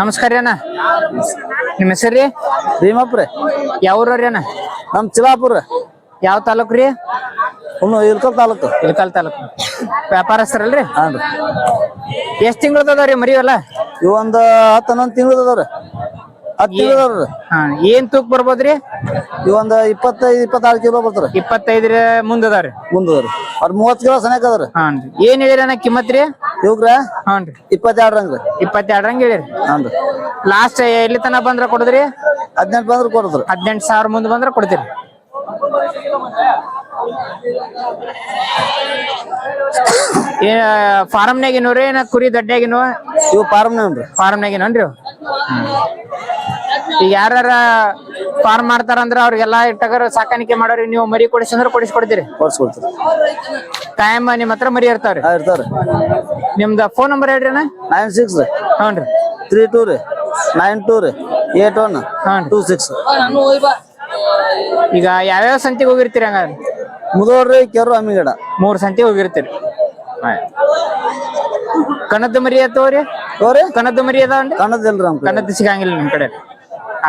ನಮಸ್ಕಾರ ರೀ ಅಣ್ಣ. ನಿಮ್ಮ ಹೆಸರು ರೀ? ಭೀಮಾಪುರ. ಯಾವ ಊರವ್ರಿ ಅಣ್ಣ? ನಮ್ ಚಿಲಾಪುರ. ಯಾವ ತಾಲೂಕು ರೀ? ಇಲ್ಕಲ್ ತಾಲೂಕು. ಇಳಕಲ್ ತಾಲೂಕು. ವ್ಯಾಪಾರಸ್ಥರಲ್ರಿ? ಹಾನ್ರಿ. ಎಷ್ಟ್ ತಿಂಗಳದವ್ರಿ ಮರಿಯಲ್ಲ? ಇವ್ ಒಂದ್ 10-11 ತಿಂಗಳದವ್ರಿ. 10 ತಿಂಗಳದವ್ರಿ. ಏನ್ ತೂಕ ಬರ್ಬೋದ್ರಿ? ಇವ್ ಒಂದ್ 25-26 ಕಿಲೋ ಬರ್ತಾರ. 25 ಮುಂದದಾವ್ರಿ. ಮುಂದದ್ರಿ ಅವ್ರ 30 ಕಿಲೋ ಸನೇಕ ಅದ್ರಿ. ಹಾನ್ರಿ. ಏನ್ ಹೇಳಿರಿ ಅಣ್ಣ ಕಿಮ್ಮತ್ ರೀ? ಇವ್ರ ಹಾನ್ರಿ 22 ರಂಗ್ರಿ. 22 ರಂಗ್ ಹೇಳಿರಿ. ಹಾನ್ರಿ. ಲಾಸ್ಟ್ ಎಲ್ಲಿ ತನ ಬಂದ್ರ ಕೊಡುದ್ರಿ? 18 ಬಂದ್ರ ಕೊಡದ್ರಿ. 18,000 ಮುಂದ್ ಬಂದ್ರ ಕೊಡ್ತೀರಿ. ಫಾರಮ್ನಾಗಿನವ್ರಿ ಏನ ಕುರಿ ದಡ್ಡ್ಯಾಗಿನೋ? ಇವ್ ಫಾರಮ್ನಾಗ್ರಿ. ಫಾರಮ್ನಾಗಿನನ್ರಿ? ಈಗ ಯಾರ ಫಾರ್ಮ್ ಮಾಡ್ತಾರಂದ್ರ ಅವ್ರಿಗೆಲ್ಲಾ ಇಟ್ಟಗರ ಸಾಕಾಣಿಕೆ ಮಾಡೋರಿ ನೀವು ಮರಿ ಕೊಡಿಸಂದ್ರ ಕೊಡಿಸ್ಕೊಡ್ತೀರಿ? ಕೊಡ್ಸ್ಕೊಡ್ತೀರಿ. ಕಾಯಂ ನಿಮ್ ಹತ್ರ ಮರಿ ಇರ್ತಾವ್ರಿ? ಇರ್ತಾವ್ರಿ. ನಿಮ್ದ ಫೋನ್ ನಂಬರ್ ಹೇಳ್ರಿ ಅಣ್ಣ. 96 ರೀ. ಹ್ಞೂನ್ರಿ. 32 ರೀ. 92 ರೀ. 81 26. ಈಗ ಯಾವ್ಯಾವ ಸಂತಿಗೆ ಹೋಗಿರ್ತೀರಿ ಹಂಗಾರ? ಮುದೋಡ್ರಿ, ಕೆರು, ಅಮ್ಮಿಗಡ 3 ಸಂತಿಗೆ ಹೋಗಿರ್ತೀರಿ. ಕಣದ ಮರಿ ಅತ್ತವ್ರಿ? ಕಣದ ಮರಿ ಅದಾವನ್ರಿ? ಕಣದಿಲ್ರಿ. ಕಣದ ಸಿಗಂಗಿಲ್ಲ ನಿಮ್ ಕಡೆ?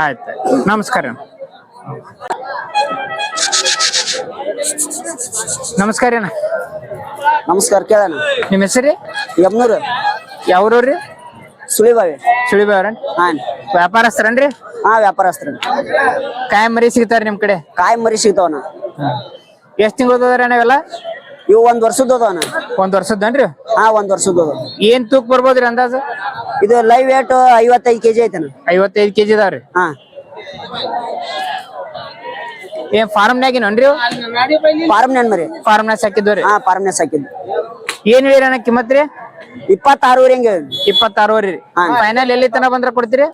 ಆಯ್ತು, ನಮಸ್ಕಾರ. ನಮಸ್ಕಾರ ಅಣ್ಣ. ನಮಸ್ಕಾರ. ಕೇಳಣ. ನಿಮ್ಮ ಹೆಸರು? ಯಮ್ನೂರು. ಯಾವ್ರವ್ರಿ? ಸುಳಿಬಾವಿ. ಸುಳಿಬಾವ್ರನ್? ವ್ಯಾಪಾರಸ್ಥರನ್ರಿ? ಹಾ, ವ್ಯಾಪಾರಸ್ಥರ. ಕಾಯಂ ಮರಿ ಸಿಗ್ತಾರ ನಿಮ್ ಕಡೆ? ಕಾಯಿ ಮರಿ ಸಿಗ್ತಾವನ. ಎಷ್ಟ್ ತಿಂಗಳದವ್ರಿ ಅಣ್ಣ ಇವೆಲ್ಲ? ಇವು 1 ವರ್ಷದವನ. 1 ವರ್ಷದನ್ರಿ? ಹಾ, 1 ವರ್ಷದ. ಏನ್ ತೂಕ ಬರ್ಬೋದ್ರಿ ಅಂದಾಜು? ಇದು ಲೈವ್ ವೇಟ್ 55 kg ಐತನ. 55 kg ಇದಾವ್ರಿ? ಹಾ. ಏನ್ ಫಾರ್ಮ್ನಾಗಿನನ್ರಿ? ಫಾರ್ಮ್ನ್ಯಾನ್ ಮರಿ. ಫಾರ್ಮ್ನಾಗ ಸಾಕಿದ್ವ್ರಿ? ಹಾ, ಫಾರ್ಮ್ನ್ಯಾಗ ಸಾಕಿದ್. ಏನ್ ಹೇಳಿರಿ ಅಣ್ಣ ಕಿಮ್ಮತ್ ರೀ? 26 ಊರಿಂಗ. 26 ರೀ. ಫೈನಲ್ ಎಲ್ಲಿ ತನ ಬಂದ್ರ ಕೊಡ್ತೀರಿ?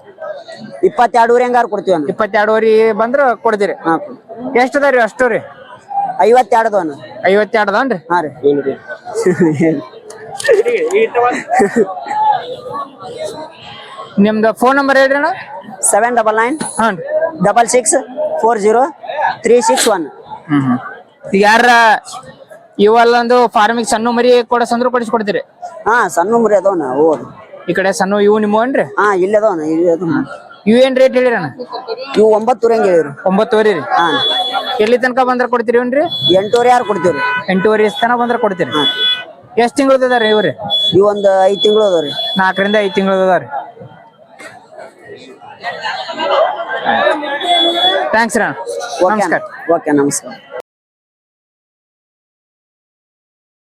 22 ಊರಿಂಗಾರ ಕೊಡ್ತೀವಿ. 22 ಬಂದ್ರ ಕೊಡ್ತೀರಿ? ಎಷ್ಟ್ ಅದಾವ್ರಿ ಅಷ್ಟು ರೀ? 52 ಅದಾವನ. 52 ಅದಾವನ್ರಿ? ಹಾ ರೀ. ನಿಮ್ದು ಫೋನ್ ನಂಬರ್ ಹೇಳ್ರಿ ಅಣ್ಣ. 799 ಹಾಂ 66 40 361. ಈಗ ಯಾರ ಇವಲ್ಲೊಂದು ಫಾರ್ಮಿಗೆ ಸಣ್ಣ ಮರಿ ಕೊಡಸಂದ್ರು ಕೊಡಿಸ್ಕೊಡ್ತೀರಿ? ಹಾ, ಸಣ್ಣ ಮರಿ ಅದಾವನ. ಈ ಕಡೆ ಸಣ್ಣ ಇವು ನಿಮ್ಮನ್ರಿ? ಹಾ, ಇಲ್ಲಿ ಅದಾವನ. ಇವು ಏನ್ ರೇಟ್ ಹೇಳಿರಣ್ಣ? ಇವು 9 ಊರಿಂಗ ಹೇಳಿರಿ. 9 ರೀ? ಹಾ. ಎಲ್ಲಿ ತನಕ ಬಂದ್ರ ಕೊಡ್ತೀರಿ ಏನ್ರಿ? 8 ಯಾರು ಕೊಡ್ತೀವ್ರಿ. 8 ತನ ಬಂದ್ರ ಕೊಡ್ತೀರಿ? ಎಷ್ಟ್ ತಿಂಗಳದಾರಿ ಇವ್ರಿ? ಇವ್ ಒಂದ್ 5 ತಿಂಗಳು ಅದಾವ್ರಿ. 4 ರಿಂದ 5 ತಿಂಗಳು ಅದಾವ್ರಿ. ಥ್ಯಾಂಕ್ಸ್ ರೀ. ನಮಸ್ಕಾರ. ಓಕೆ, ನಮಸ್ಕಾರ.